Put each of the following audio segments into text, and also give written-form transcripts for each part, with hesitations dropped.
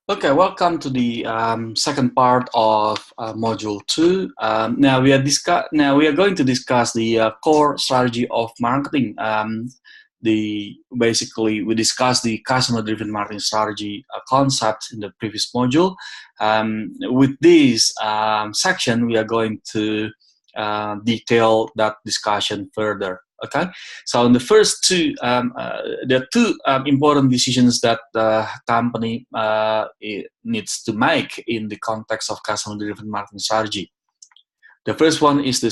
Okay, welcome to the second part of module 2. Now we are going to discuss the core strategy of marketing. Basically we discussed the customer-driven marketing strategy concept in the previous module. With this section, we are going to detail that discussion further. Okay, so in the first two, there are two important decisions that the company needs to make in the context of customer-driven marketing strategy. The first one is to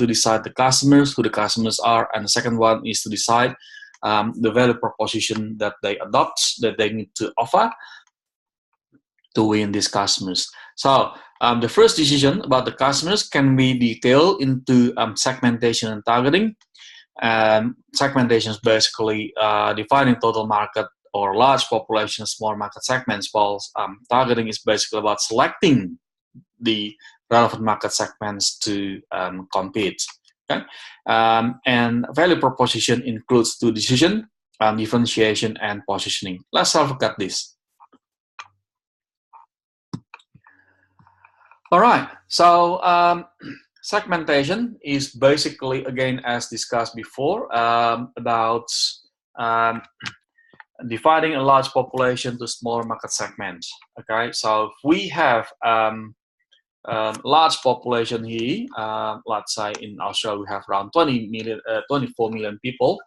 decide the customers, who the customers are, and the second one is to decide the value proposition that they adopt, that they need to offer to win these customers. So the first decision about the customers can be detailed into segmentation and targeting. Segmentation is basically defining total market or large population, small market segments, while targeting is basically about selecting the relevant market segments to compete. Okay? And value proposition includes two decisions, differentiation and positioning. Let's have a look at this. All right, so segmentation is basically, again, as discussed before, about dividing a large population to small market segments. Okay, so if we have large population here, let's say in Australia we have around 24 million people.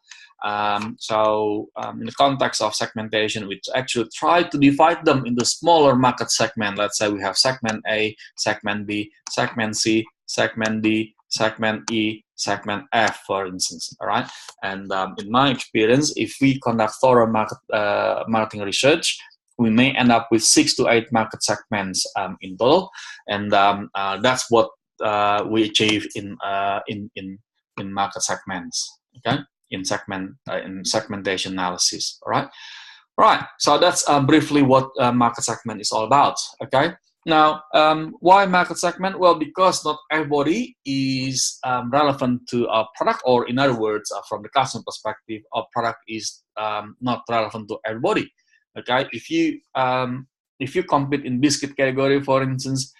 In the context of segmentation, we actually try to divide them into smaller market segment. Let's say we have segment A, segment B, segment C, segment D, segment E, segment F, for instance. All right, and in my experience, if we conduct thorough marketing research, we may end up with 6 to 8 market segments in total, and that's what we achieve in market segments. Okay, in segmentation analysis. All right. So that's briefly what market segment is all about. Okay. Now, why market segment? Well, because not everybody is relevant to our product, or in other words, from the customer perspective, our product is not relevant to everybody. Okay, if you compete in biscuit category, for instance,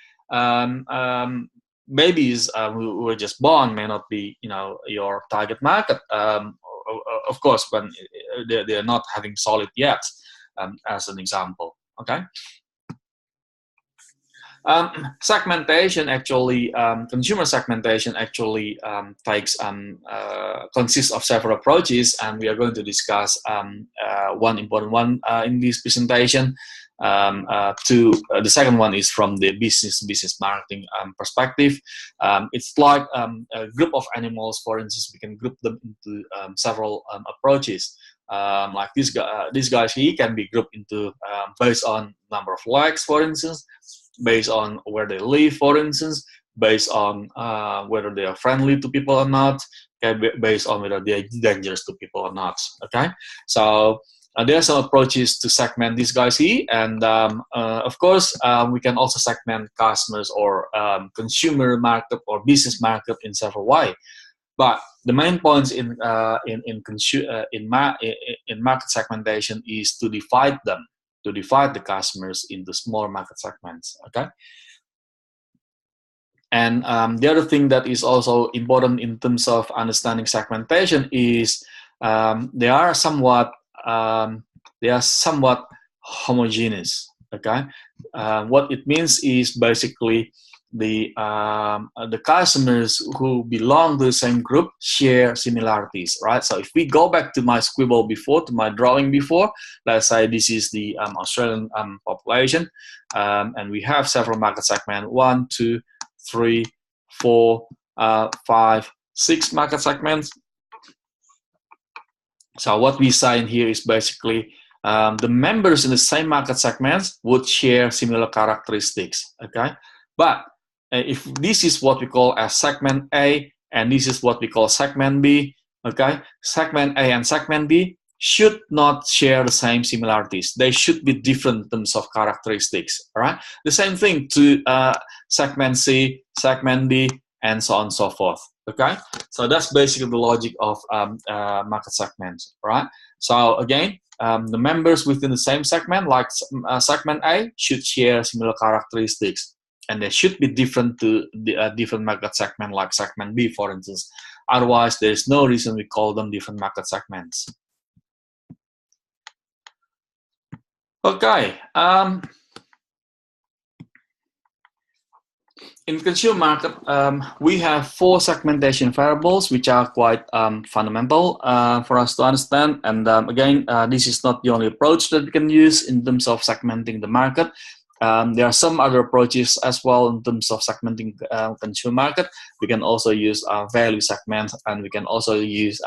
babies who were just born may not be, your target market. Of course, when they're not having solid yet, as an example. Okay. Segmentation actually, consumer segmentation actually consists of several approaches, and we are going to discuss one important one in this presentation. The second one is from the business marketing perspective. It's like a group of animals, for instance. We can group them into several approaches. Like these guys here can be grouped into based on number of legs, for instance, based on where they live, for instance, based on whether they are friendly to people or not, okay, based on whether they are dangerous to people or not. Okay, so there are some approaches to segment these guys here, and of course we can also segment customers or consumer market or business market in several ways. But the main points in market segmentation is to divide them, to divide the customers into small market segments. Okay. And the other thing that is also important in terms of understanding segmentation is they are somewhat homogeneous. Okay. What it means is basically the customers who belong to the same group share similarities, right? So if we go back to my scribble before, to my drawing before, let's say this is the Australian population, and we have several market segments, 1, 2, 3, 4, 5, 6 market segments. So what we say in here is basically the members in the same market segments would share similar characteristics. Okay, but if this is what we call as segment A, and this is what we call segment B, okay, segment A and segment B should not share the same similarities. They should be different in terms of characteristics. All right, the same thing to segment C, segment D, and so on and so forth. Okay, so that's basically the logic of market segments. Right. So again, the members within the same segment, like segment A, should share similar characteristics, and they should be different to the different market segment, like segment B, for instance. Otherwise, there is no reason we call them different market segments. Okay. In consumer market, we have 4 segmentation variables, which are quite fundamental for us to understand. And again, this is not the only approach that we can use in terms of segmenting the market. There are some other approaches as well in terms of segmenting consumer market. We can also use value segments, and we can also use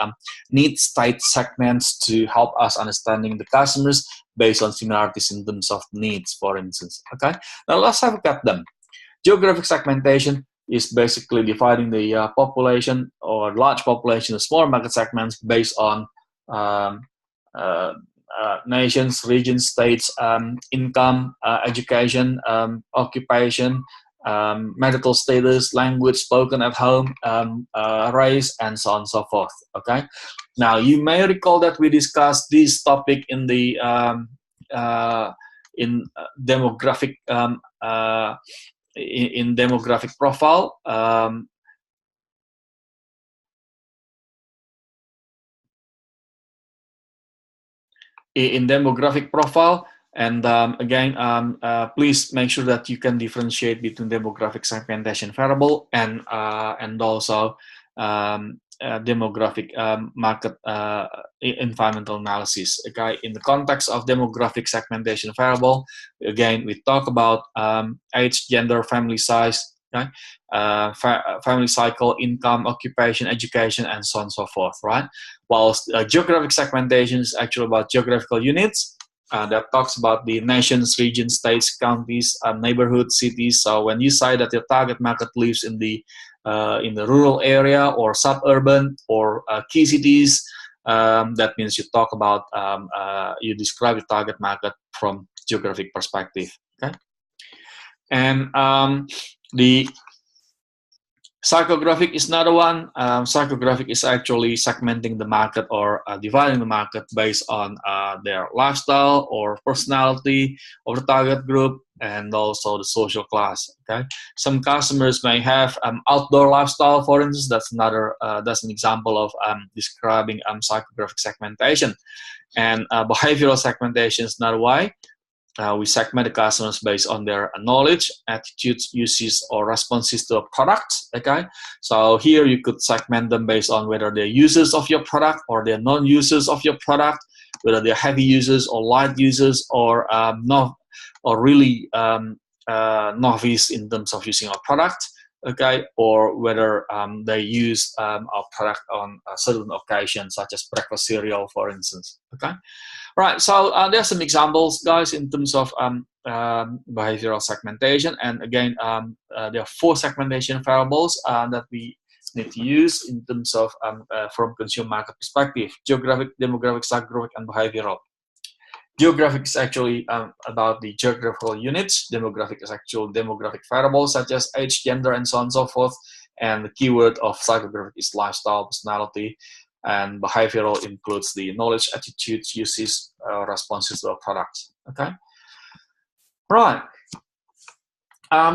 need state segments to help us understanding the customers based on similarities in terms of needs, for instance. Okay, now let's have a look at them. Geographic segmentation is basically dividing the population or large population of small market segments based on nations, regions, states, income, education, occupation, medical status, language spoken at home, race, and so on and so forth. Okay. Now you may recall that we discussed this topic in the demographic in demographic profile. In demographic profile, and again, please make sure that you can differentiate between demographic segmentation variable and also demographic market environmental analysis. Okay, in the context of demographic segmentation variable, again, we talk about age, gender, family size, okay, family cycle, income, occupation, education, and so on and so forth, right? Whilst geographic segmentation is actually about geographical units. That talks about the nations, regions, states, counties, neighborhoods, cities. So when you say that your target market lives in the rural area or suburban or key cities, that means you talk about you describe your target market from geographic perspective. Okay, and the psychographic is another one. Psychographic is actually segmenting the market or dividing the market based on their lifestyle or personality of the target group, and also the social class. Okay, some customers may have outdoor lifestyle, for instance. That's an example of describing psychographic segmentation. And behavioral segmentation is another way. We segment the customers based on their knowledge, attitudes, uses, or responses to a product. Okay, so here you could segment them based on whether they're users of your product or they're non-users of your product, whether they're heavy users or light users, or really novice in terms of using our product. Okay, or whether they use our product on certain occasions, such as breakfast cereal, for instance. Okay. Right, so there are some examples, guys, in terms of behavioral segmentation. And again, there are 4 segmentation variables that we need to use in terms of from consumer market perspective: geographic, demographic, psychographic, and behavioral. Geographic is actually about the geographical units. Demographic is actual demographic variables such as age, gender, and so on and so forth. And the keyword of psychographic is lifestyle, personality. And behavioral includes the knowledge, attitudes, uses, responses to a product. Okay, right.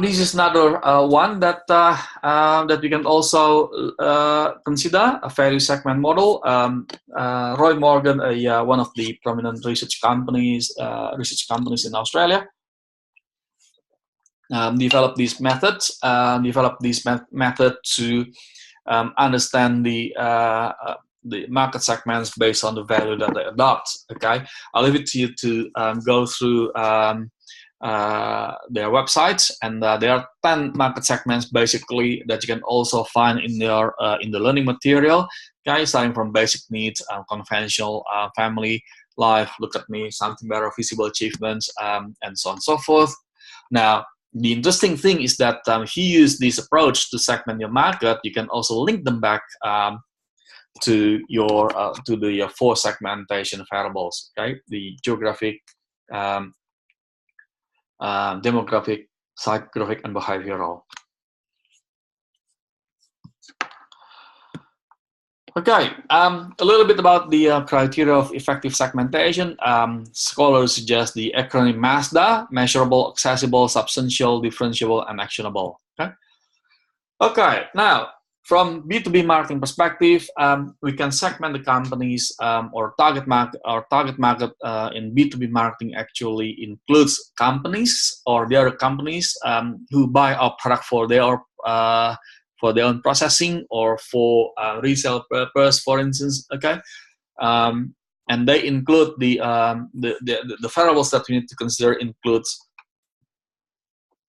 This is another one that that we can also consider, a value segment model. Roy Morgan, one of the prominent research companies in Australia, developed this method to understand the market segments based on the value that they adopt. Okay, I'll leave it to you to go through their websites, and there are 10 market segments basically that you can also find in their in the learning material. Okay, starting from basic needs, conventional, family, life, look at me, something better, visible achievements, and so on and so forth. Now, the interesting thing is that if you use this approach to segment your market, you can also link them back to your to the 4 segmentation variables. Okay, the geographic, demographic, psychographic, and behavioral. Okay, a little bit about the criteria of effective segmentation. Scholars suggest the acronym MASDA: measurable, accessible, substantial, differentiable, and actionable. Okay. Okay. Now, from B2B marketing perspective, we can segment the companies or target market. Our target market in B2B marketing actually includes companies or their companies who buy our product for their own processing or for resale purpose, for instance. Okay, and they include the variables that we need to consider includes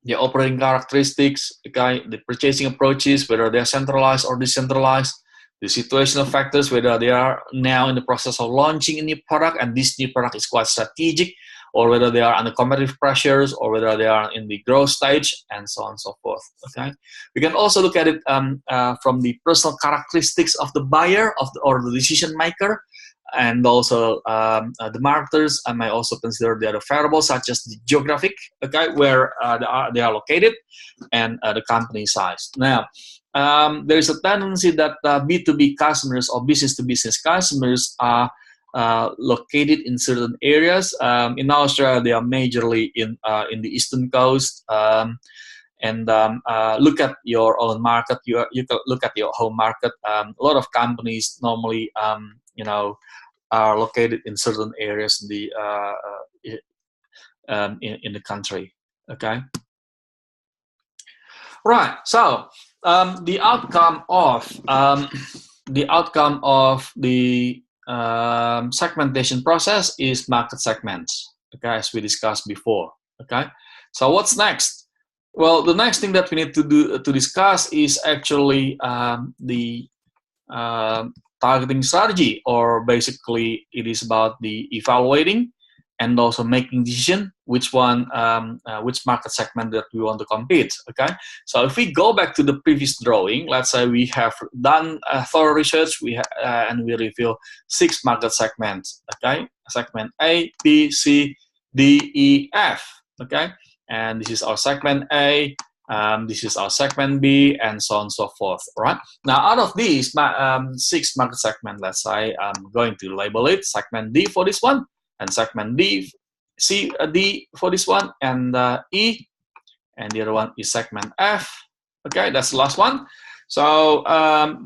the operating characteristics, okay, the purchasing approaches, whether they are centralized or decentralized, the situational factors, whether they are now in the process of launching a new product and this new product is quite strategic, or whether they are under competitive pressures, or whether they are in the growth stage, and so on and so forth. Okay, we can also look at it from the personal characteristics of the buyer or the decision maker, and also the marketers. I may also consider the other variables such as the geographic, okay, where they are located, and the company size. Now, there is a tendency that B2B customers or business-to-business customers are located in certain areas. In Australia, they are majorly in the eastern coast. And look at your own market. You can look at your home market. A lot of companies normally, are located in certain areas in the country. Okay. Right. So the outcome of the segmentation process is market segments. Okay, as we discussed before. Okay. So what's next? Well, the next thing that we need to discuss is actually the targeting strategy, or basically it is about the evaluating and also making decision which market segment that we want to compete. Okay, so if we go back to the previous drawing, let's say we have done thorough research, and we reveal 6 market segments. Okay, segment A, B, C, D, E, F. Okay, and this is our segment A. This is our segment B, and so on and so forth. Right now, out of these 6 market segments, let's say I'm going to label it segment D for this one, and segment D for this one, and E, and the other one is segment F. Okay, that's the last one. So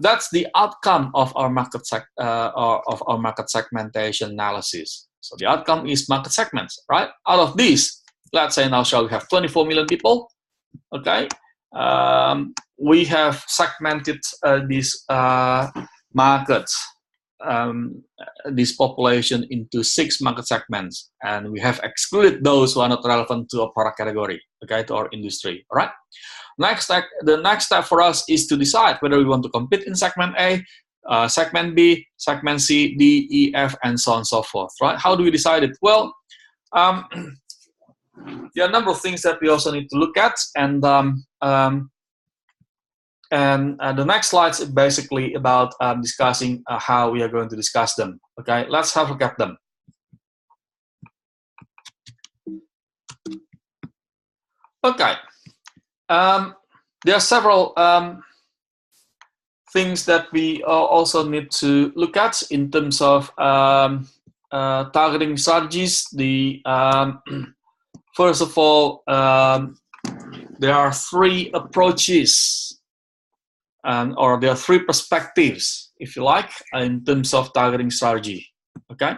that's the outcome of our market segmentation analysis. So the outcome is market segments, right? Out of these, let's say now we have 24 million people. Okay, we have segmented these markets, this population into 6 market segments, and we have excluded those who are not relevant to our product category, okay, to our industry. All right. The next step for us is to decide whether we want to compete in segment A, segment B, segment C, D, E, F, and so on and so forth. Right? How do we decide it? Well, there are a number of things that we also need to look at, and the next slides is basically about discussing how we are going to discuss them. Okay, let's have a look at them. Okay, there are several things that we also need to look at in terms of targeting strategies. First of all, there are 3 approaches, or there are 3 perspectives, if you like, in terms of targeting strategy. Okay,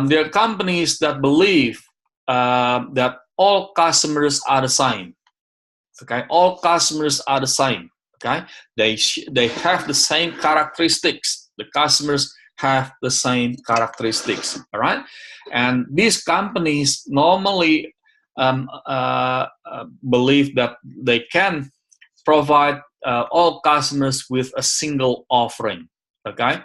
there are companies that believe that all customers are the same. Okay, all customers are the same. Okay, they have the same characteristics. The customers have the same characteristics. All right, and these companies normally believe that they can provide all customers with a single offering. Okay,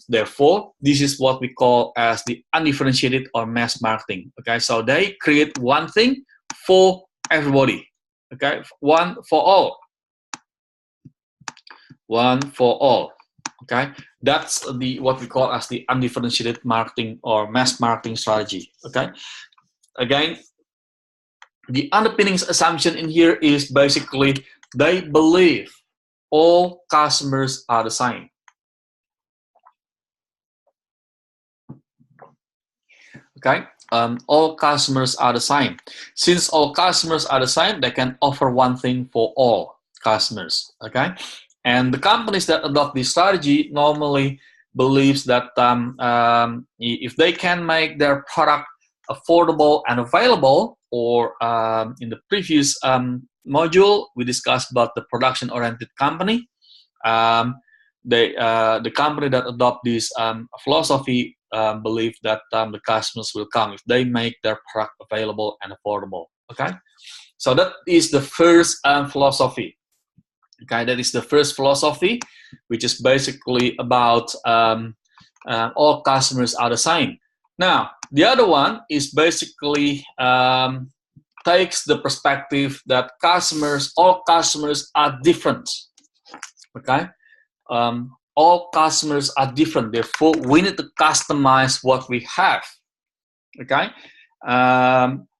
therefore, this is what we call as the undifferentiated or mass marketing. Okay, so they create one thing for everybody. Okay, one for all. One for all. Okay, that's what we call as the undifferentiated marketing or mass marketing strategy. Okay, again, the underpinnings assumption in here is basically they believe all customers are the same. Okay, all customers are the same. Since all customers are the same, they can offer one thing for all customers. Okay, and the companies that adopt this strategy normally believes that if they can make their product affordable and available, or in the previous module we discussed about the production-oriented company. The company that adopt this philosophy believe that the customers will come if they make their product available and affordable. Okay, so that is the first philosophy. Okay, that is the first philosophy, which is basically about all customers are the same. Now, the other one is basically takes the perspective that all customers are different. Okay, all customers are different. Therefore, we need to customize what we have. Okay,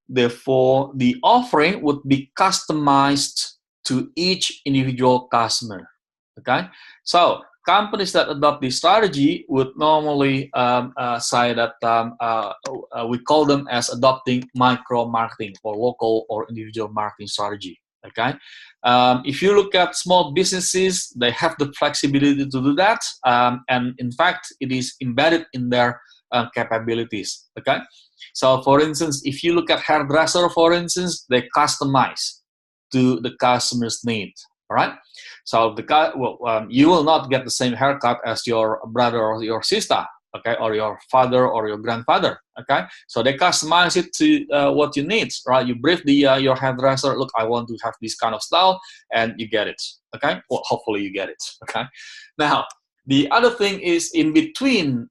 therefore, the offering would be customized to each individual customer. Okay, so companies that adopt this strategy would normally say that we call them as adopting micro marketing or local or individual marketing strategy. Okay, if you look at small businesses, they have the flexibility to do that, and in fact, it is embedded in their capabilities. Okay, so for instance, if you look at hairdresser, for instance, they customize to the customer's need. All right, so you will not get the same haircut as your brother or your sister, okay, or your father or your grandfather. Okay, so they customize it to what you need, right? You brief your hairdresser, look, I want to have this kind of style, and you get it. Okay, well, hopefully you get it. Okay, now the other thing is in between.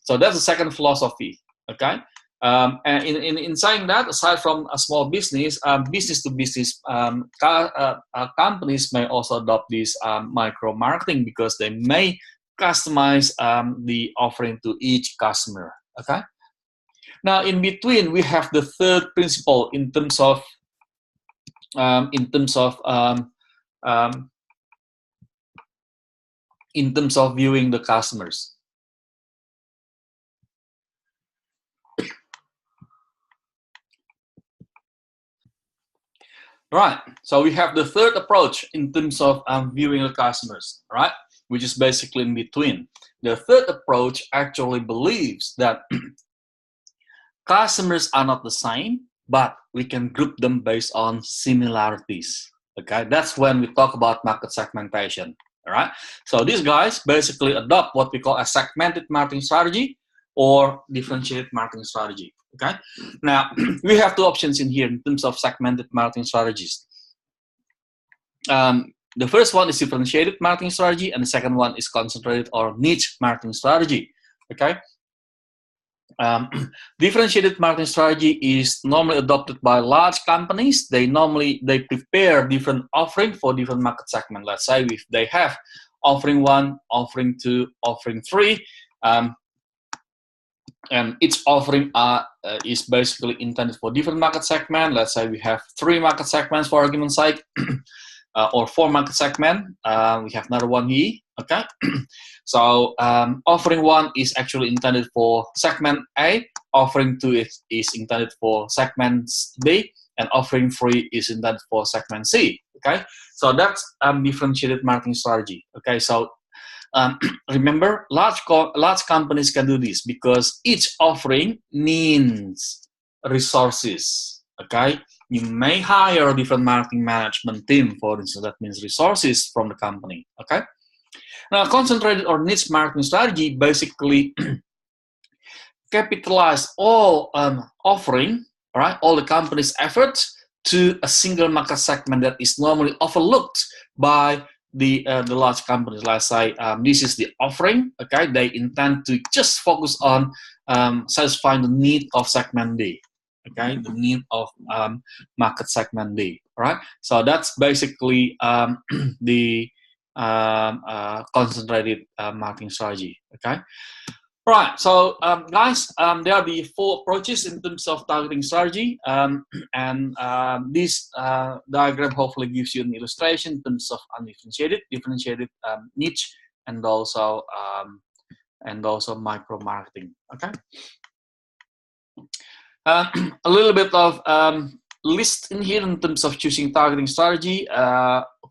So that's the second philosophy. Okay. And in saying that, aside from a small business, business to business companies may also adopt this micro marketing because they may customize the offering to each customer. Okay. Now, in between, we have the third principle in terms of viewing the customers. Right, so we have the third approach in terms of viewing the customers, right, which is basically in between. The third approach actually believes that customers are not the same, but we can group them based on similarities. Okay, that's when we talk about market segmentation. All right, so these guys basically adopt what we call a segmented marketing strategy or differentiated marketing strategy. Okay, now we have two options in here in terms of segmented marketing strategies. The first one is differentiated marketing strategy, and the second one is concentrated or niche marketing strategy. Okay, differentiated marketing strategy is normally adopted by large companies. They prepare different offering for different market segment. Let's say if they have offering 1, offering 2, offering 3. And each offering is basically intended for different market segment. Let's say we have 3 market segments for argument's sake, or 4 market segment. We have another one here. Okay, so offering 1 is actually intended for segment A. Offering 2 is intended for segment B, and offering 3 is intended for segment C. Okay, so that's differentiated marketing strategy. Okay, so remember, large companies can do this because each offering means resources. Okay, you may hire a different marketing management team, for instance. That means resources from the company. Okay, now concentrated or niche marketing strategy basically capitalize all offering, right, all the company's efforts to a single market segment that is normally overlooked by the large companies. Let's say this is the offering. Okay, they intend to just focus on satisfying the need of segment D. Okay, the need of market segment D. All right, so that's basically the concentrated marketing strategy. Okay. Right, so guys, there are the 4 approaches in terms of targeting strategy, and this diagram hopefully gives you an illustration in terms of undifferentiated, differentiated, niche, and also micro marketing. Okay. A little bit of list in here in terms of choosing targeting strategy.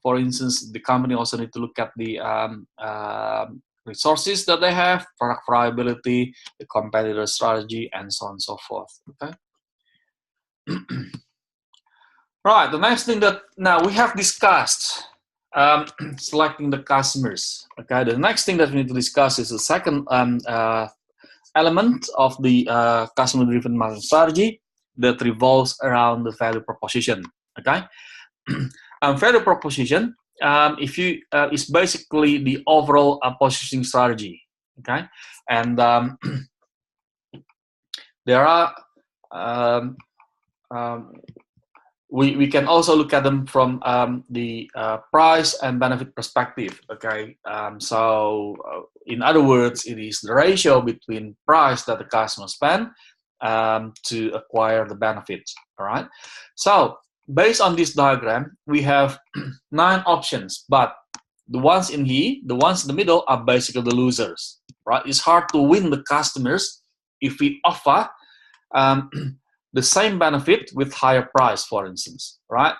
For instance, the company also need to look at the resources that they have, product viability, the competitor strategy, and so on and so forth. Okay. Right. The next thing that now we have discussed selecting the customers. Okay. The next thing that we need to discuss is the second element of the customer-driven marketing strategy that revolves around the value proposition. Okay, value proposition, if you is basically the overall positioning strategy. Okay, and there are we can also look at them from the price and benefit perspective. Okay, in other words, it is the ratio between price that the customer spend to acquire the benefits. All right. So based on this diagram, we have 9 options, but the ones in here, the ones in the middle, are basically the losers. Right. It's hard to win the customers if we offer the same benefit with higher price, for instance, right?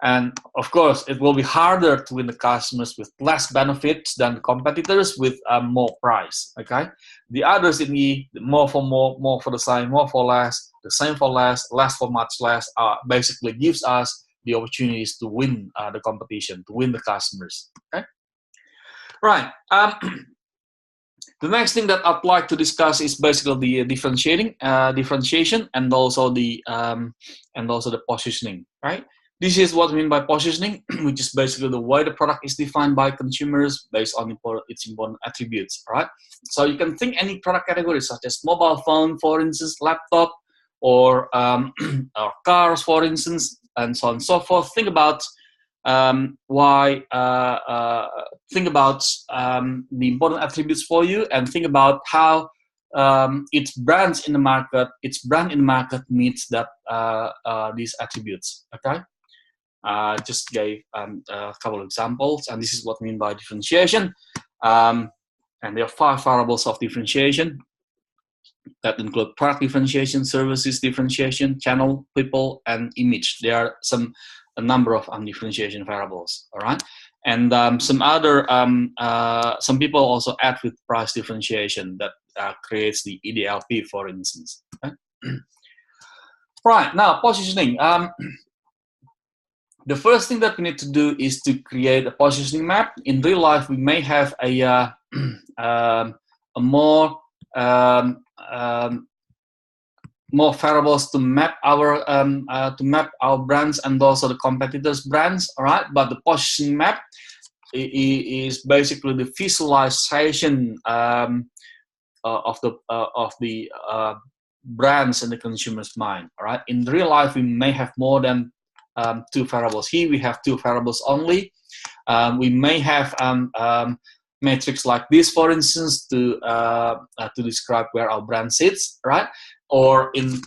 And of course, it will be harder to win the customers with less benefits than the competitors with more price. Okay, the others in the more for more, more for the same, more for less, the same for less, less for much less, basically gives us the opportunities to win the competition, to win the customers. Okay, right. The next thing that I'd like to discuss is basically the differentiation, and also the positioning. Right. This is what I mean by positioning, which is basically the way the product is defined by consumers based on its important attributes. Right. So you can think any product category such as mobile phone, for instance, laptop, or or cars, for instance, and so on and so forth. Think about think about the important attributes for you, and think about how its brand in the market meets that these attributes. Okay, just gave a couple of examples, and this is what I mean by differentiation. And there are 5 variables of differentiation that include product differentiation, services differentiation, channel, people, and image. There are a number of differentiation variables. All right, and some people also add with price differentiation that creates the EDLP, for instance. Okay? Right, now positioning. The first thing that we need to do is to create a positioning map. In real life, we may have a more variables to map our brands and also the competitors' brands. All right, but the positioning map is basically the visualization of the brands in the consumer's mind. All right, in real life, we may have more than 2 variables. Here we have 2 variables only. We may have metrics like this, for instance, to describe where our brand sits, right? Or in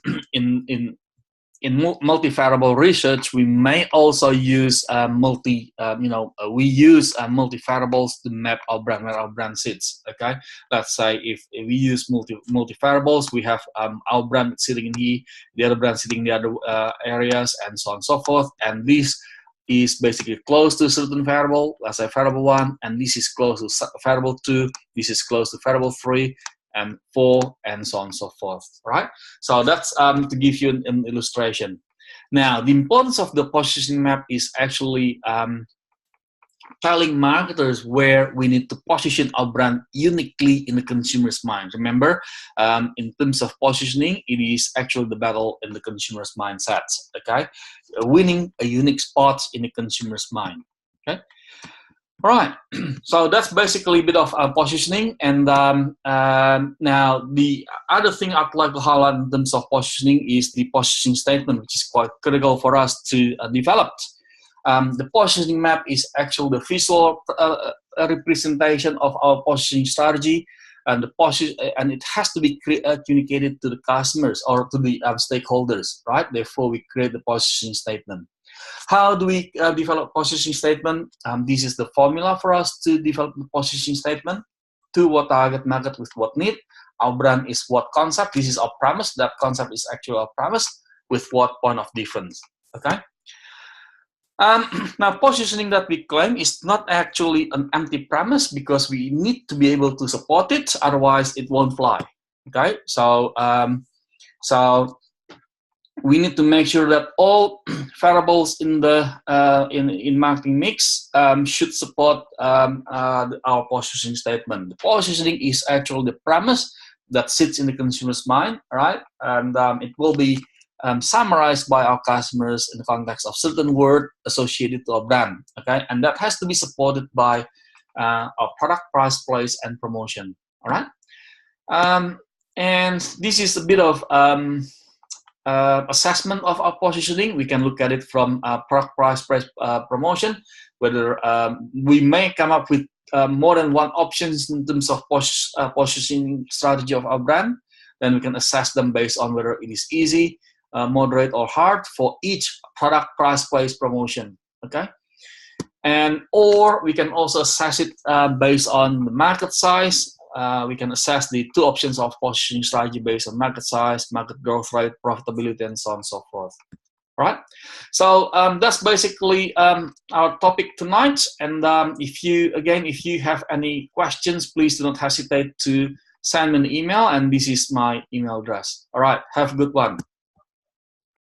multi-variable research, we may also use we use multi-variables to map our brand, where our brand sits. Okay, let's say if we use multi-variables, we have our brand sitting in here, the other brand sitting in the other areas, and so on and so forth. And this is basically close to a certain variable, let's say variable 1, and this is close to variable 2, this is close to variable 3, and 4, and so on and so forth, right? So that's to give you an illustration. Now, the importance of the positioning map is actually telling marketers where we need to position our brand uniquely in the consumer's mind. Remember, in terms of positioning, it is actually the battle in the consumer's mindsets, okay? Winning a unique spot in the consumer's mind, okay? All right, so that's basically a bit of positioning. And now the other thing I'd like to highlight in terms of positioning is the positioning statement, which is quite critical for us to develop. The positioning map is actually the visual representation of our positioning strategy, and and it has to be communicated to the customers or to the stakeholders, right? Therefore, we create the positioning statement. How do we develop positioning statement? This is the formula for us to develop the positioning statement. to what target market with what need. Our brand is what concept. This is our premise. That concept is actually our premise with what point of difference. Okay. Now, positioning that we claim is not actually an empty premise because we need to be able to support it. Otherwise, it won't fly. Okay. So we need to make sure that all variables in the in marketing mix should support our positioning statement. The positioning is actually the premise that sits in the consumer's mind, right? And it will be summarized by our customers in the context of certain word associated to our brand, okay? And that has to be supported by our product, price, place, and promotion, all right? And this is a bit of assessment of our positioning. We can look at it from product, price, promotion, whether we may come up with more than one options in terms of positioning strategy of our brand. Then we can assess them based on whether it is easy, moderate, or hard for each product, price, place, promotion. Okay, and or we can also assess it based on the market size. We can assess the two options of positioning strategy based on market size, market growth rate, profitability, and so on and so forth. All right. So that's basically our topic tonight. And if you have any questions, please do not hesitate to send me an email. And this is my email address. All right. Have a good one.